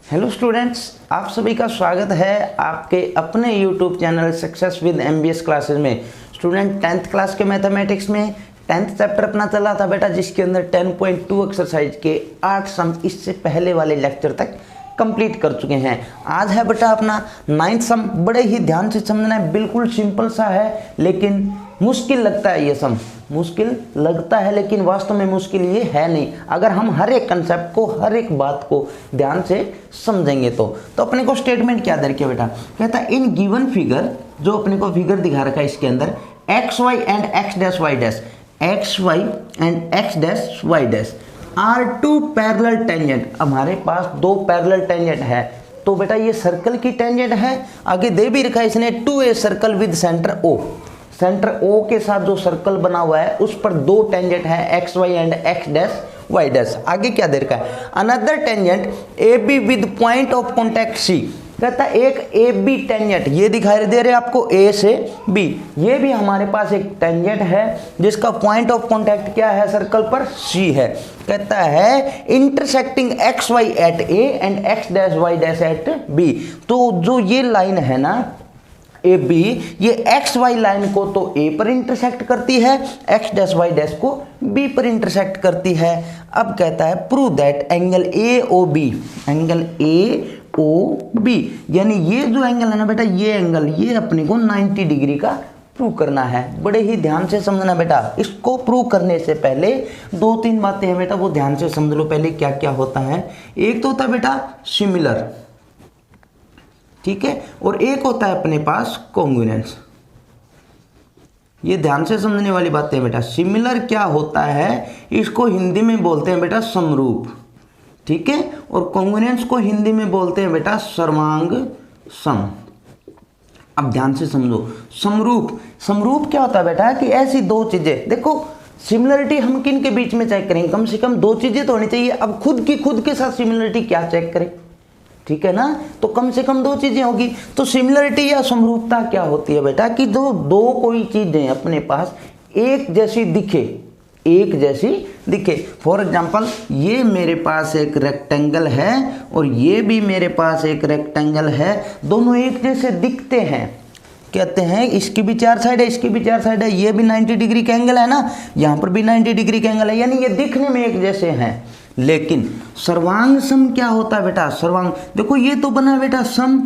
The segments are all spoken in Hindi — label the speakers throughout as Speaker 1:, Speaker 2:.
Speaker 1: हेलो स्टूडेंट्स, आप सभी का स्वागत है आपके अपने YouTube channel success with MBS classes में। स्टूडेंट 10th क्लास के मैथमेटिक्स में 10th चैप्टर अपना चला था बेटा, जिसके अंदर 10.2 एक्सरसाइज के 8 सम इससे पहले वाले लेक्चर तक कंप्लीट कर चुके हैं। आज है बेटा अपना 9th सम। बड़े ही ध्यान से समझना है, बिल्कुल सिंपल सा है लेकिन मुश्किल लगता है। ये सम मुश्किल लगता है लेकिन वास्तव में मुश्किल ये है नहीं, अगर हम हर एक कंसेप्ट को, हर एक बात को ध्यान से समझेंगे तो अपने को स्टेटमेंट क्या दे रखा है बेटा, कहता है इन गिवन फिगर, जो अपने को फिगर दिखा रखा है इसके अंदर, X Y and X dash Y dash, X Y and X dash Y dash are two parallel tangents. हमारे पास दो पैरेलल टेंजेंट है, तो बेटा ये सर्कल की टेंजेंट है। आगे दे भी रखा है इसने, to a circle with centre O, centre O के साथ जो सर्कल बना हुआ है उस पर दो टेंजेंट है, X Y and X dash Y dash. आगे क्या दे रखा है, another tangent A B with point of contact C. कहता है एक ए बी टेंजेंट, ये दिखाई दे रहे आपको ए से बी, ये भी हमारे पास एक टेंजेंट है जिसका पॉइंट ऑफ कॉन्टैक्ट क्या है, सर्कल पर सी है। कहता है intersecting X Y at A and X dash Y dash at B. तो जो ये लाइन है ना ए बी, ये एक्स वाई लाइन को तो ए पर इंटरसेक्ट करती है, एक्स डैश वाई डैश को बी पर इंटरसेक्ट करती है। अब कहता है prove that angle A O B, angle A O B, यानी ये जो एंगल है ना बेटा, ये एंगल, ये अपने को 90 डिग्री का प्रूव करना है। बड़े ही ध्यान से समझना बेटा, इसको प्रूव करने से पहले दो तीन बातें हैं बेटा, वो ध्यान से समझ लो पहले क्या क्या होता है। एक तो होता है बेटा सिमिलर, ठीक है, और एक होता है अपने पास कॉन्ग्रुएंस। ये ध्यान से समझने वाली बातें बेटा। सिमिलर क्या होता है, इसको हिंदी में बोलते हैं बेटा समरूप, ठीक है, और कॉन्ग्रुएंस को हिंदी में बोलते हैं बेटा सर्वांग सम। अब ध्यान से समझो, समरूप, समरूप क्या होता है बेटा कि ऐसी दो चीजें, देखो सिमिलरिटी हम किन के बीच में चेक करेंगे, कम से कम दो चीजें तो होनी चाहिए। अब खुद के साथ सिमिलरिटी क्या चेक करें, ठीक है ना, तो कम से कम दो चीजें होगी। तो सिमिलरिटी या समरूपता क्या होती है बेटा कि दो कोई चीजें अपने पास एक जैसी दिखे, एक जैसी दिखे। फॉर एग्जांपल ये मेरे पास एक रेक्टेंगल है और ये भी मेरे पास एक रेक्टेंगल है, दोनों एक जैसे दिखते हैं, कहते हैं इसकी भी चार साइड है, इसकी भी चार साइड है, ये भी 90 डिग्री का एंगल है ना, यहाँ पर भी 90 डिग्री का एंगल है, यानी ये दिखने में एक जैसे हैं। लेकिन सर्वांग सम क्या होता है बेटा, सर्वांग, देखो ये तो बना है बेटा सम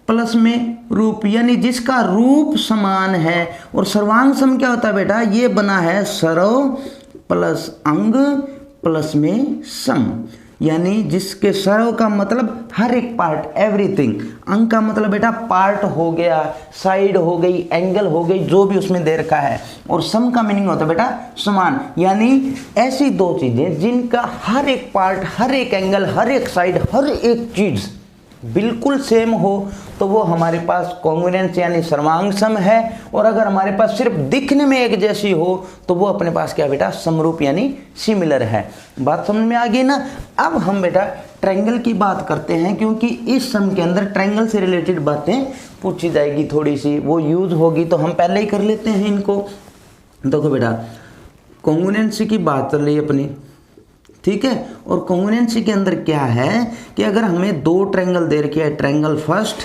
Speaker 1: प्लस में रूप, यानी जिसका रूप समान है। और सर्वांग सम क्या होता है बेटा, ये बना है सरव प्लस अंग प्लस में सम, यानी जिसके सरव का मतलब हर एक पार्ट, एवरीथिंग, अंग का मतलब बेटा पार्ट हो गया, साइड हो गई, एंगल हो गई, जो भी उसमें दे रखा है। और सम का मीनिंग होता है बेटा समान, यानी ऐसी दो चीजें जिनका हर एक पार्ट, हर एक एंगल, हर एक साइड, हर एक चीज बिल्कुल सेम हो, तो वो हमारे पास कॉन्ग्रुएंस यानी सर्वांग सम है। और अगर हमारे पास सिर्फ दिखने में एक जैसी हो तो वो अपने पास क्या बेटा, समरूप यानी सिमिलर है। बात समझ में आ गई ना। अब हम बेटा ट्रायंगल की बात करते हैं, क्योंकि इस सम के अंदर ट्रायंगल से रिलेटेड बातें पूछी जाएगी, थोड़ी सी वो यूज होगी, तो हम पहले ही कर लेते हैं इनको। देखो बेटा कॉन्ग्रुएंस की बात चल रही है अपनी, ठीक है, और कॉन्ग्रुएंसी के अंदर क्या है कि अगर हमें दो ट्रायंगल दे रखे हैं, triangle first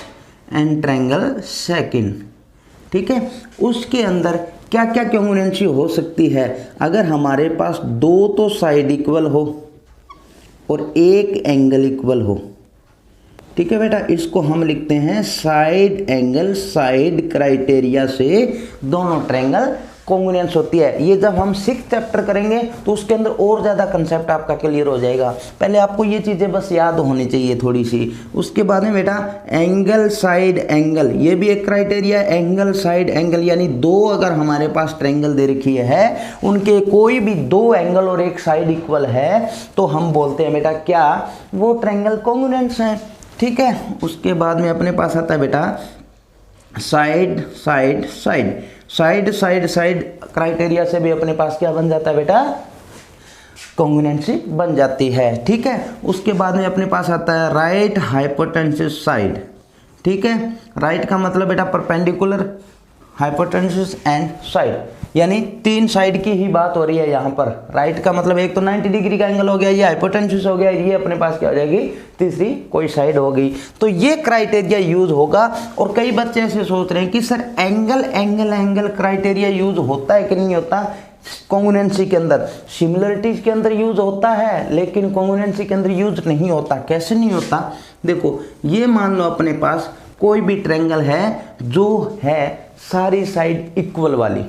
Speaker 1: and triangle second, ठीक है, उसके अंदर क्या क्या कॉन्ग्रुएंसी हो सकती है। अगर हमारे पास दो तो साइड इक्वल हो और एक एंगल इक्वल हो, ठीक है बेटा, इसको हम लिखते हैं साइड एंगल, साइड क्राइटेरिया से दोनों ट्रायंगल कॉन्ग्रुएंस होती है। ये जब हम 6th चैप्टर करेंगे तो उसके अंदर और ज़्यादा कंसेप्ट आपका क्लियर हो जाएगा। पहले आपको ये चीज़ें बस याद होनी चाहिए थोड़ी सी। उसके बाद में बेटा एंगल साइड एंगल, ये भी एक क्राइटेरिया, एंगल साइड एंगल, यानी दो अगर हमारे पास ट्रायंगल दे रखी है, उनके कोई भी दो एंगल और एक साइड इक्वल है, तो हम बोलते हैं बेटा क्या, वो ट्रायंगल कॉन्ग्रुएंस है, ठीक है। उसके बाद में अपने पास आता है बेटा side side side, side side side criteria से भी अपने पास क्या बन जाता है बेटा, कॉन्ग्रुएंसी बन जाती है, ठीक है। उसके बाद में अपने पास आता है राइट हाइपोटेन्यूस साइड, ठीक है, राइट का मतलब बेटा परपेंडिकुलर, हाइपोटेन्यूस एंड साइड, यानी तीन साइड की ही बात हो रही है यहाँ पर। राइट का मतलब एक तो 90 डिग्री का एंगल हो गया, ये हाइपोटेन्यूस हो गया, ये अपने पास क्या हो जाएगी, तीसरी कोई साइड हो गई। तो ये क्राइटेरिया यूज होगा। और कई बच्चे ऐसे सोच रहे हैं कि sir angle angle angle criteria use होता है कि नहीं होता कॉन्ग्रुएंसी के अंदर। सिमिलरिटीज के अंदर यूज होता है लेकिन कॉन्ग्रुएंसी के अंदर यूज नहीं होता। कैसे नहीं होता, देखो ये मान लो अपने पास कोई भी ट्रायंगल है जो है सारी साइड इक्वल वाली,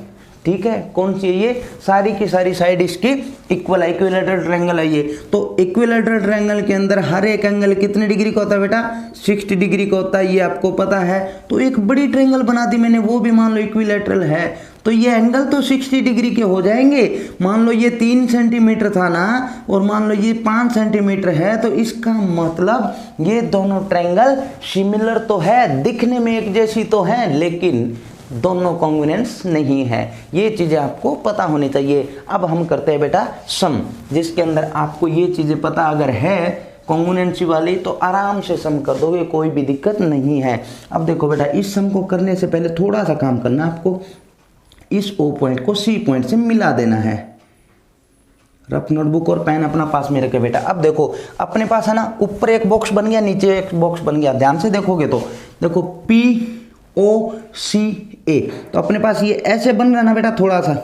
Speaker 1: ठीक है, कौन सी है ये, सारी की सारी साइड इसकी इक्वल है, इक्विलैटरल ट्रायंगल है ये। तो इक्विलैटरल ट्रायंगल के अंदर हर एक एंगल कितने डिग्री का होता है बेटा, 60 डिग्री का होता है, ये आपको पता है। तो एक बड़ी ट्रायंगल बना दी मैंने, वो भी मान लो इक्विलैटरल है, तो ये एंगल तो 60 डिग्री के हो जाएंगे। मान लो ये 3 सेंटीमीटर था ना, और मान लो ये 5 सेंटीमीटर है, तो इसका मतलब ये दोनों ट्रायंगल सिमिलर तो है, दिखने में एक जैसी तो है, लेकिन दोनों कॉन्ग्रुएंस नहीं है। ये चीज़ें आपको पता होनी चाहिए। अब हम करते हैं बेटा सम, जिसके अंदर आपको ये चीज़ें पता अगर है कॉन्ग्रुएंसी वाली तो आराम से सम कर दोगे, कोई भी दिक्कत नहीं है। अब देखो बेटा, इस सम को करने से पहले थोड़ा सा काम करना, आपको इस ओ पॉइंट को सी पॉइंट से मिला देना है। रफ नोटबुक और पेन अपना पास में रखे बेटा। अब देखो अपने पास है ना, ऊपर एक बॉक्स बन गया, नीचे एक बॉक्स बन गया। ध्यान से देखोगे तो देखो POCA, तो अपने पास ये ऐसे बन रहा है ना बेटा, थोड़ा सा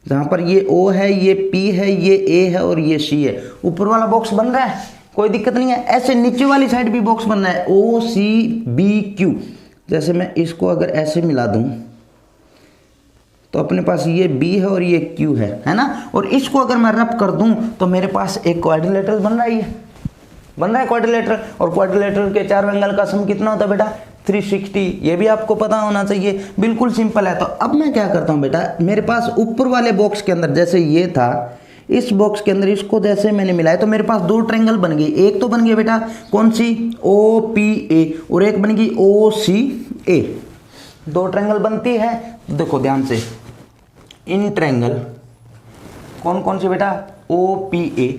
Speaker 1: जहाँ पर ये O है, ये P है, ये A है और ये C है। ऊपर वाला बॉक्स बन रहा है, कोई दिक्कत नहीं है। ऐसे नीचे वाली साइड भी बॉक्स बन रहा है, OCBQ। जैसे मैं इसको अगर ऐसे मिला दूँ तो अपने पास ये B है और ये Q है ना। और इसको अगर मैं रब कर दूं तो मेरे पास एक क्वाड्रिलेटरल बन रहा है, बन रहा है क्वाड्रिलेटरल। और क्वाड्रिलेटरल के चार एंगल का सम कितना होता है बेटा, 360। ये भी आपको पता होना चाहिए, बिल्कुल सिंपल है। तो अब मैं क्या करता हूँ बेटा, मेरे पास ऊपर वाले बॉक्स के अंदर जैसे ये था, इस बॉक्स के अंदर इसको जैसे मैंने मिलाया तो मेरे पास दो ट्रायंगल बन गई। एक तो बन गई बेटा कौन सी, OPA, और एक बन गई OCA। दो ट्रायंगल बनती है। देखो ध्यान से, इन ट्रायंगल कौन कौन से बेटा, OPA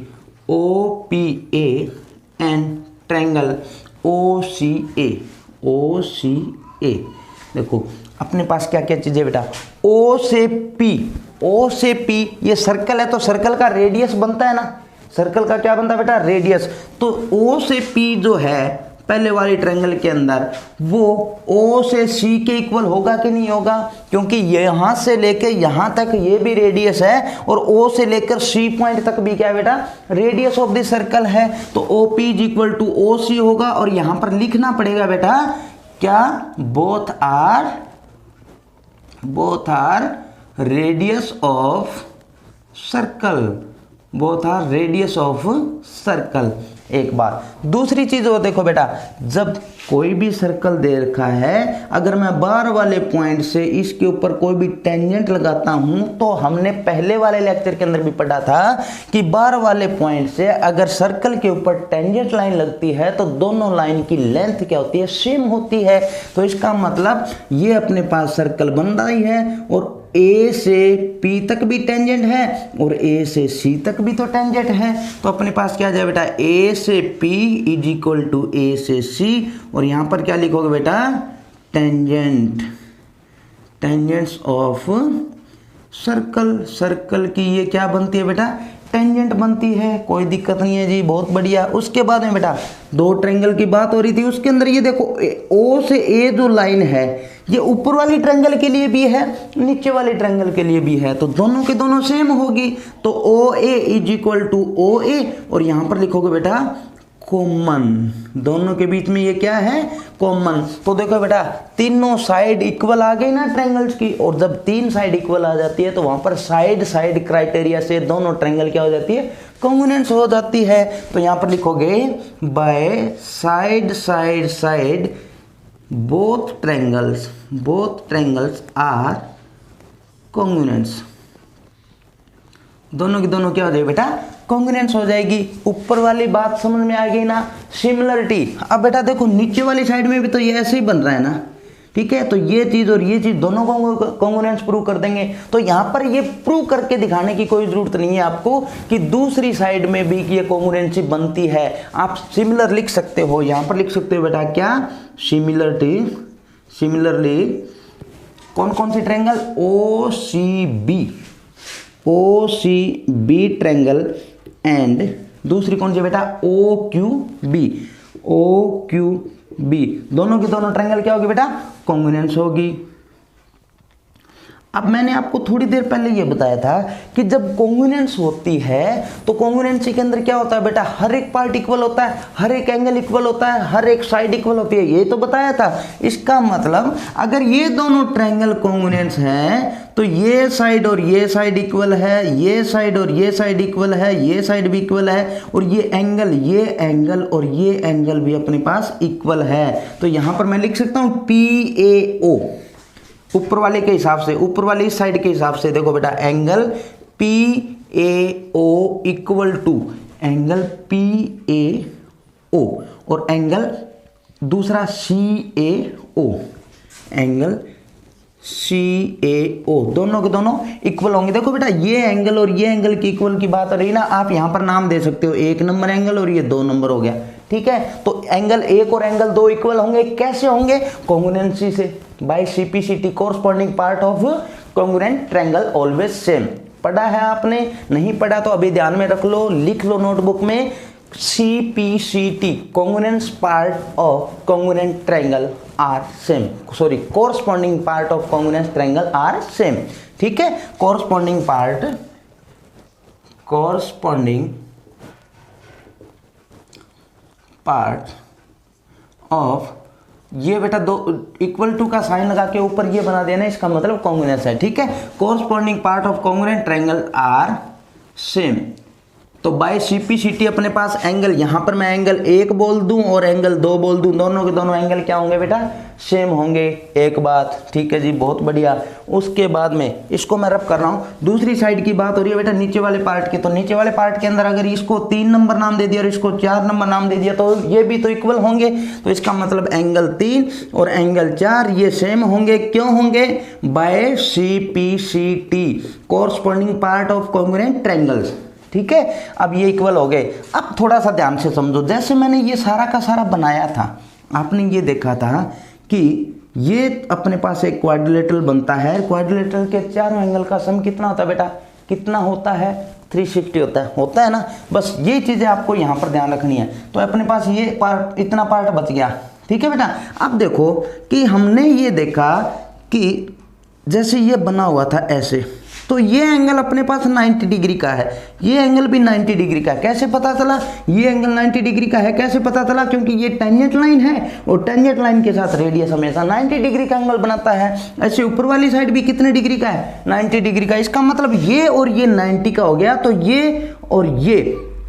Speaker 1: एंड ट्रायंगल OCA। देखो अपने पास क्या क्या चीजें बेटा, O से P ये सर्कल है, तो सर्कल का रेडियस बनता है ना, सर्कल का क्या बनता है बेटा, रेडियस। तो O से P जो है पहले वाली ट्रायंगल के अंदर, वो O से C के इक्वल होगा कि नहीं होगा, क्योंकि यहाँ से लेकर यहाँ तक ये भी रेडियस है, और O से लेकर C पॉइंट तक भी क्या है बेटा, रेडियस ऑफ द सर्कल है। तो OP is equal to OC होगा। और यहाँ पर लिखना पड़ेगा बेटा क्या, both are radius of circle, both are radius of circle. एक बात, दूसरी चीज और देखो बेटा, जब कोई भी सर्कल दे रखा है, अगर मैं बार वाले पॉइंट से इसके ऊपर कोई भी टेंजेंट लगाता हूं, तो हमने पहले वाले लेक्चर के अंदर भी पढ़ा था कि बार वाले पॉइंट से अगर सर्कल के ऊपर टेंजेंट लाइन लगती है तो दोनों लाइन की लेंथ क्या होती है, सेम होती है। तो इसका मतलब ये अपने पास सर्कल बन रही है, और A से P तक भी टेंजेंट है और A से C तक भी तो टेंजेंट है। तो अपने पास क्या आ जाए बेटा, A से P is equal to A से C, और यहाँ पर क्या लिखोगे बेटा, टेंजेंट्स ऑफ सर्कल। सर्कल की ये क्या बनती है बेटा, टेंजेंट बनती है, कोई दिक्कत नहीं है जी, बहुत बढ़िया। उसके बाद में बेटा दो ट्रायंगल की बात हो रही थी, उसके अंदर ये देखो O से A जो लाइन है, ये ऊपर वाली ट्रायंगल के लिए भी है, नीचे वाली ट्रायंगल के लिए भी है, तो दोनों के दोनों सेम होगी। तो OA is equal to OA, और यहाँ पर लिखोगे बेटा कॉमन, दोनों के बीच में ये क्या है, कॉमन। तो देखो बेटा तीनों साइड इक्वल आ गई ना ट्रायंगल्स की, और जब तीन साइड इक्वल आ जाती है तो वहां पर साइड क्राइटेरिया से दोनों ट्रायंगल क्या हो जाती है, कॉन्ग्रुएंस हो जाती है। तो यहाँ पर लिखोगे by side both triangles are congruence. दोनों की दोनों क्या हो जाएगी बेटा, कॉन्ग्रुएंस हो जाएगी। ऊपर वाली बात समझ में आ गई ना, सिमिलरिटी। अब बेटा देखो नीचे वाली साइड में भी तो ये ऐसे ही बन रहा है ना, ठीक है। तो ये चीज और ये चीज दोनों को कॉन्ग्रुएंस प्रूव कर देंगे। तो यहाँ पर ये प्रूव करके दिखाने की कोई जरूरत नहीं है आपको कि दूसरी साइड में भी ये कॉन्ग्रुएंसी बनती है। आप सिमिलर लिख सकते हो, यहाँ पर लिख सकते हो बेटा क्या, सिमिलरली कौन कौन सी triangle, O C B triangle and दूसरी कौन सी बेटा, ओ क्यू बी, दोनों की दोनों ट्रायंगल क्या होगी बेटा, कॉन्ग्रुएंस होगी। अब मैंने आपको थोड़ी देर पहले ये बताया था कि जब कॉन्ग्रुएंस होती है तो कॉन्ग्रुएंसी के अंदर क्या होता है बेटा, हर एक पार्ट इक्वल होता है, हर एक एंगल इक्वल होता है, हर एक साइड इक्वल होती है, ये तो बताया था। इसका मतलब अगर ये दोनों ट्रायंगल कॉन्ग्रुएंस हैं तो ये साइड और ये साइड इक्वल है, ये साइड और ये साइड इक्वल है, ये साइड भी इक्वल है, और ये एंगल और ये एंगल भी अपने पास इक्वल है। तो यहां पर मैं लिख सकता हूं PAO, ऊपर वाले के हिसाब से, ऊपर वाली इस साइड के हिसाब से देखो बेटा, angle PAO equal to angle PAO और एंगल दूसरा CAO, एंगल CAO, दोनों के दोनों इक्वल होंगे। देखो बेटा ये एंगल और ये एंगल की इक्वल की बात हो रही ना, आप यहां पर नाम दे सकते हो, 1 नंबर एंगल और ये 2 नंबर हो गया, ठीक है। तो एंगल 1 और एंगल 2 इक्वल होंगे, कैसे होंगे, कॉन्ग्रुएंसी से, by CPCT, corresponding part of congruent triangle always same. पढ़ा है आपने, नहीं पढ़ा तो अभी ध्यान में रख लो, लिख लो नोटबुक में, CPCT, congruence part of congruent triangle are same, sorry corresponding part of congruence triangle are same, ठीक है। कोरस्पॉन्डिंग पार्ट ऑफ, ये बेटा दो इक्वल टू का साइन लगा के ऊपर ये बना देना, इसका मतलब कॉन्ग्रुएंस है, ठीक है। Corresponding part of congruent triangle are same. तो बाय CPCT अपने पास एंगल, यहां पर मैं एंगल 1 बोल दूं और एंगल 2 बोल दूं, दोनों के दोनों एंगल क्या होंगे बेटा, सेम होंगे, एक बात, ठीक है जी, बहुत बढ़िया। उसके बाद में इसको मैं रब कर रहा हूं, दूसरी साइड की बात हो रही है बेटा नीचे वाले पार्ट की, तो नीचे वाले पार्ट के अंदर अगर इसको 3 नंबर नाम दे दिया और इसको 4 नंबर नाम दे दिया तो ये भी तो इक्वल होंगे। तो इसका मतलब एंगल 3 और एंगल 4 ये सेम होंगे, क्यों होंगे, by CPCT, corresponding part of congruent triangles, ठीक है। अब ये इक्वल हो गए। अब थोड़ा सा ध्यान से समझो, जैसे मैंने ये सारा का सारा बनाया था, आपने ये देखा था कि ये अपने पास एक क्वाड्रिलेटरल बनता है, क्वाड्रिलेटरल के चारों एंगल का सम कितना होता है बेटा, कितना होता है, 360 होता है ना। बस ये चीजें आपको यहाँ पर ध्यान रखनी है। तो अपने पास ये पार्ट, इतना पार्ट बच गया, ठीक है बेटा। अब देखो कि हमने ये देखा कि जैसे ये बना हुआ था ऐसे, तो ये एंगल अपने पास 90 डिग्री का है, ये एंगल भी 90 डिग्री का है। कैसे पता चला ये एंगल 90 डिग्री का है, कैसे पता चला, क्योंकि ये टेंजेंट लाइन है और टेंजेंट लाइन के साथ रेडियस हमेशा 90 डिग्री का एंगल बनाता है। ऐसे ऊपर वाली साइड भी कितने डिग्री का है, 90 डिग्री का। इसका मतलब ये और ये 90 का हो गया, तो ये और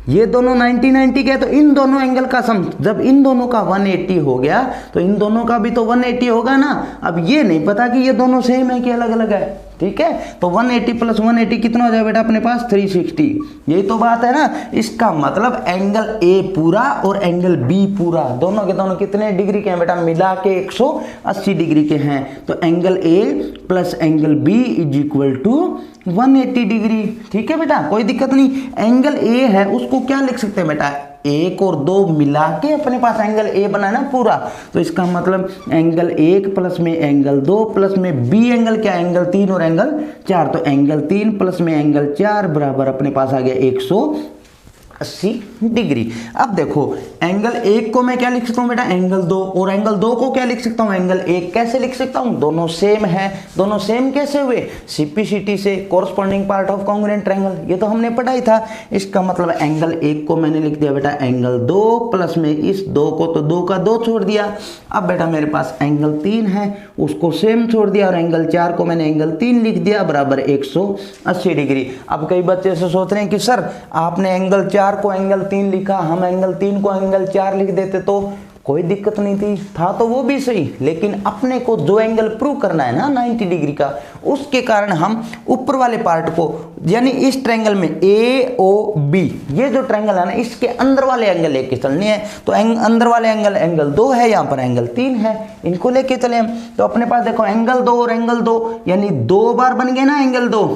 Speaker 1: ये दोनों 90 के, तो इन दोनों एंगल का सम, जब इन दोनों का 180 हो गया तो इन दोनों का भी तो 180 होगा ना। अब ये नहीं पता कि ये दोनों सेम है कि अलग अलग है, ठीक है। तो 180 प्लस 180 कितना हो जाए बेटा अपने पास, 360, यही तो बात है ना। इसका मतलब एंगल A पूरा और एंगल B पूरा, दोनों के दोनों कितने डिग्री के हैं बेटा, मिला के 180 डिग्री के हैं। तो angle A plus angle B is equal to 180 degree, ठीक है बेटा, कोई दिक्कत नहीं। एंगल A है उसको क्या लिख सकते हैं बेटा, 1 और 2 मिला के अपने पास एंगल A बना है ना पूरा। तो इसका मतलब एंगल 1 प्लस में एंगल 2 प्लस में B एंगल क्या, एंगल 3 और एंगल 4, तो एंगल 3 प्लस में एंगल 4 बराबर अपने पास आ गया 180 डिग्री। अब देखो एंगल 1 को मैं क्या लिख सकता हूँ बेटा, एंगल 2, और एंगल 2 को क्या लिख सकता हूँ, एंगल 1। कैसे लिख सकता हूँ, दोनों सेम है। दोनों सेम कैसे हुए, CPCT से, corresponding part of congruent triangle, ये तो हमने पढ़ा ही था। इसका मतलब एंगल 1 को मैंने लिख दिया बेटा एंगल 2 प्लस में इस 2 को, तो 2 का 2 छोड़ दिया। अब बेटा मेरे पास एंगल 3 है उसको सेम छोड़ दिया, और एंगल 4 को मैंने एंगल 3 लिख दिया बराबर 180 डिग्री। अब कई बच्चे से सोच रहे हैं कि सर आपने एंगल 4 को एंगल 3 लिखा, हम एंगल 3 को एंगल 4 लिख देते तो कोई दिक्कत नहीं थी, था तो वो भी सही, लेकिन अपने को जो एंगल प्रूव करना है ना 90 डिग्री का, उसके कारण हम ऊपर वाले पार्ट को, यानी इस ट्रायंगल में AOB, ये जो ट्रायंगल है ना इसके अंदर वाले एंगल लेके चलने हैं। तो अंदर वाले एंगल 2 है, यहाँ पर एंगल 3 है, इनको लेके चले हम। तो अपने पास देखो एंगल 2 और एंगल 2 यानी 2 बार बन गए ना एंगल 2,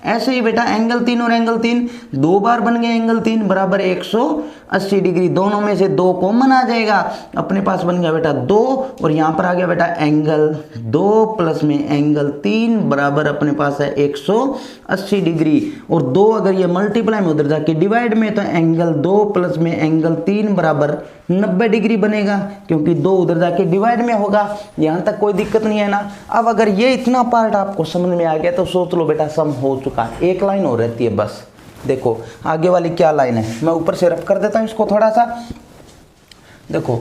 Speaker 1: ऐसे ही बेटा एंगल 3 और एंगल 3 दो बार बन गए, एंगल 3 बराबर 180 डिग्री, दोनों में से 2 कॉमन आ जाएगा, अपने पास बन गया बेटा 2 और यहाँ पर आ गया बेटा एंगल 2 प्लस में एंगल 3 बराबर अपने पास है 180 डिग्री, और 2 अगर ये मल्टीप्लाई में उधर जाके डिवाइड में तो एंगल 2 प्लस में एंगल 3 बराबर 90 डिग्री बनेगा, क्योंकि 2 उधर जाके डिवाइड में होगा। यहाँ तक कोई दिक्कत नहीं है ना। अब अगर ये इतना पार्ट आपको समझ में आ गया तो सोच लो बेटा सम हो चुका है। एक लाइन और रहती है बस। देखो आगे वाली क्या लाइन है, मैं ऊपर से रफ कर देता हूँ इसको थोड़ा सा। देखो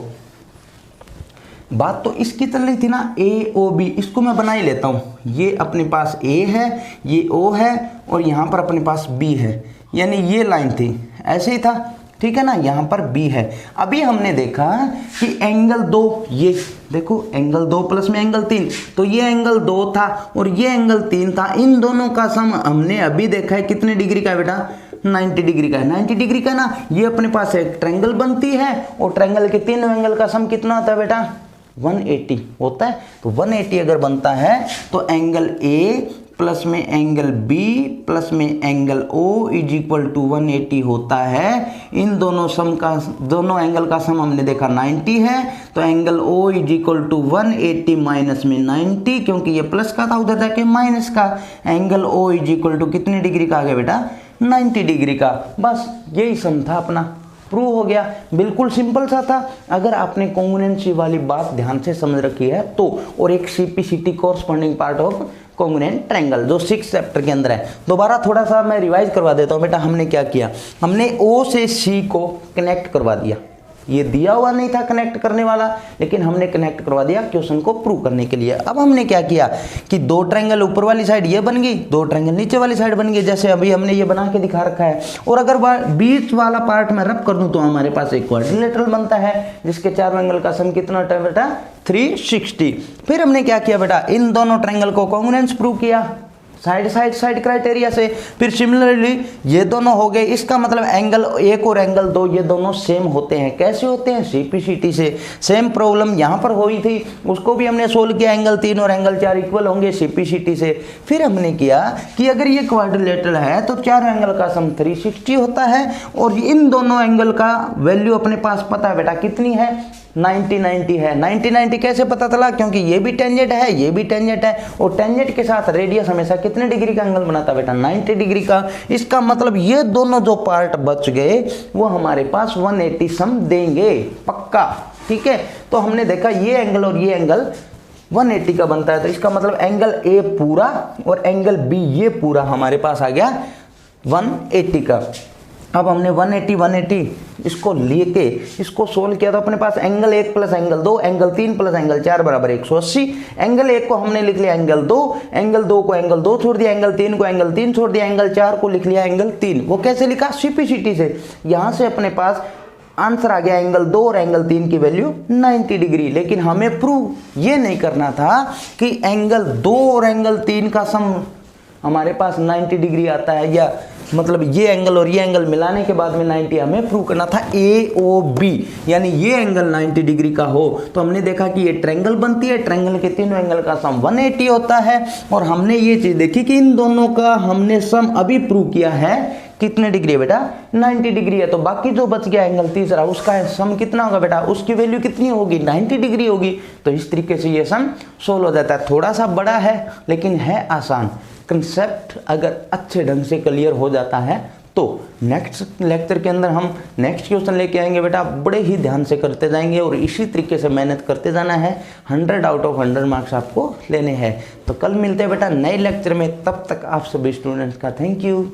Speaker 1: बात तो इसकी चल रही थी ना, ए ओ बी, इसको मैं बना ही लेता हूँ। ये अपने पास ए है, ये ओ है और यहाँ पर अपने पास बी है, यानी ये लाइन थी, ऐसे ही था, ठीक है ना। यहाँ पर बी है। अभी हमने देखा कि एंगल 2, ये देखो एंगल 2 प्लस में एंगल 3, तो ये एंगल 2 था और ये एंगल 3 था। इन दोनों का सम हमने अभी देखा है कितने डिग्री का है बेटा, 90 डिग्री का है। 90 डिग्री का ना, ये अपने पास एक ट्रायंगल बनती है और ट्रायंगल के तीनों एंगल का सम कितना होता है बेटा, 180 होता है। तो 180 अगर बनता है तो एंगल ए प्लस में एंगल बी प्लस में angle O is equal to 180 होता है। इन दोनों एंगल का सम हमने देखा 90 है, तो angle O is equal to 180 minus में 90, क्योंकि ये प्लस का था उधर जाके माइनस का। Angle O is equal to कितने डिग्री का आ गया बेटा, 90 डिग्री का। बस यही सम था अपना, प्रूव हो गया। बिल्कुल सिंपल सा था। अगर आपने कॉन्ग्रुएंसी वाली बात ध्यान से समझ रखी है तो, और एक CPCT corresponding part of congruent triangle जो 6th चैप्टर के अंदर है। दोबारा थोड़ा सा मैं रिवाइज करवा देता हूँ बेटा। हमने क्या किया, हमने ओ से सी को कनेक्ट करवा दिया। ये दिया हुआ नहीं था कनेक्ट करने वाला, लेकिन हमने कनेक्ट करवा दिया क्वेश्चन को प्रूव करने के लिए। अब हमने क्या किया कि 2 ट्रायंगल ऊपर वाली साइड ये बन गई, 2 ट्रायंगल नीचे वाली साइड बन गई, जैसे अभी हमने ये बना के दिखा रखा है। और अगर बीच वाला पार्ट में रब कर दूं तो हमारे पास एक क्वाड्रिलेटरल बनता है, जिसके 4 एंगल का सम कितना होता है बेटा, 360। फिर हमने क्या किया बेटा, इन दोनों ट्रायंगल को कॉन्ग्रुएंस प्रूव किया साइड क्राइटेरिया से। फिर सिमिलरली ये दोनों हो गए, इसका मतलब एंगल 1 और एंगल 2 ये दोनों सेम होते हैं। कैसे होते हैं, सीपीसीटी से। सेम प्रॉब्लम यहाँ पर हुई थी, उसको भी हमने सोल्व किया, एंगल 3 और एंगल 4 इक्वल होंगे सीपीसीटी से। फिर हमने किया कि अगर ये क्वाड्रिलेटरल है तो 4 एंगल का सम 360 होता है, और इन दोनों एंगल का वैल्यू अपने पास पता है बेटा कितनी है, 90 है। 90 कैसे पता चला, क्योंकि ये भी टेंजेंट है, ये भी टेंजेंट है, और टेंजेंट के साथ रेडियस हमेशा कितने डिग्री का एंगल बनाता है बेटा, 90 डिग्री का। इसका मतलब ये दोनों जो पार्ट बच गए वो हमारे पास 180 सम देंगे पक्का, ठीक है। तो हमने देखा ये एंगल और ये एंगल 180 का बनता है, तो इसका मतलब एंगल ए पूरा और एंगल बी ये पूरा हमारे पास आ गया 180 का। अब हमने 180 इसको लेके इसको सोल्व किया तो अपने पास angle 1 plus angle 2, angle 3 plus angle 4 बराबर 180। एंगल 1 को हमने लिख लिया एंगल 2, एंगल 2 को एंगल 2 छोड़ दिया, एंगल 3 को एंगल 3 छोड़ दिया, एंगल 4 को लिख लिया एंगल 3। वो कैसे लिखा, सीपीसीटी से। यहाँ से अपने पास आंसर आ गया एंगल 2 और एंगल 3 की वैल्यू 90 डिग्री। लेकिन हमें प्रूव ये नहीं करना था कि एंगल 2 और एंगल 3 का सम हमारे पास 90 डिग्री आता है, या मतलब ये एंगल और ये एंगल मिलाने के बाद में 90, हमें प्रूव करना था ए ओ बी, यानी ये एंगल 90 डिग्री का हो। तो हमने देखा कि ये ट्रायंगल बनती है, ट्रायंगल के तीनों एंगल का सम 180 होता है, और हमने ये चीज देखी कि इन दोनों का हमने सम अभी प्रूव किया है कितने डिग्री है बेटा, 90 डिग्री है। तो बाकी जो बच गया एंगल तीसरा, उसका सम कितना होगा बेटा, उसकी वैल्यू कितनी होगी, 90 डिग्री होगी। तो इस तरीके से ये सम सोल्व हो जाता है। थोड़ा सा बड़ा है लेकिन है आसान। कंसेप्ट अगर अच्छे ढंग से क्लियर हो जाता है तो नेक्स्ट लेक्चर के अंदर हम नेक्स्ट क्वेश्चन लेके आएंगे बेटा, बड़े ही ध्यान से करते जाएंगे और इसी तरीके से मेहनत करते जाना है। 100 आउट ऑफ 100 मार्क्स आपको लेने हैं। तो कल मिलते हैं बेटा नए लेक्चर में, तब तक आप सभी स्टूडेंट्स का थैंक यू।